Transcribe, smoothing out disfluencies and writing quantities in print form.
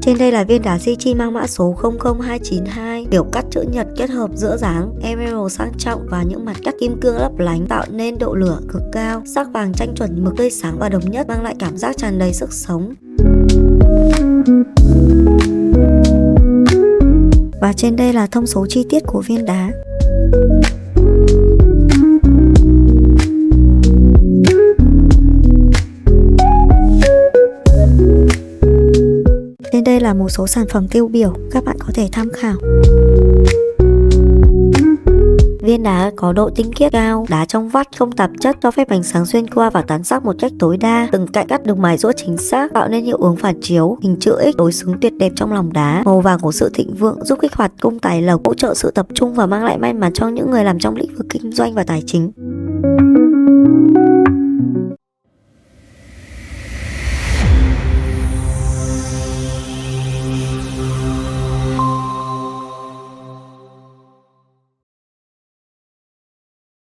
Trên đây là viên đá Sichi mang mã số 00292, kiểu cắt chữ nhật kết hợp giữa dáng emerald sang trọng và những mặt cắt kim cương lấp lánh tạo nên độ lửa cực cao. Sắc vàng chanh chuẩn mực tươi sáng và đồng nhất mang lại cảm giác tràn đầy sức sống. Và trên đây là thông số chi tiết của viên đá. Trên đây là một số sản phẩm tiêu biểu, các bạn có thể tham khảo. Viên đá có độ tinh khiết cao, đá trong vắt không tạp chất, cho phép ánh sáng xuyên qua và tán sắc một cách tối đa. Từng cạnh cắt được mài giũa chính xác, tạo nên hiệu ứng phản chiếu, hình chữ X đối xứng tuyệt đẹp trong lòng đá. Màu vàng của sự thịnh vượng giúp kích hoạt cung tài lộc, hỗ trợ sự tập trung và mang lại may mắn cho những người làm trong lĩnh vực kinh doanh và tài chính.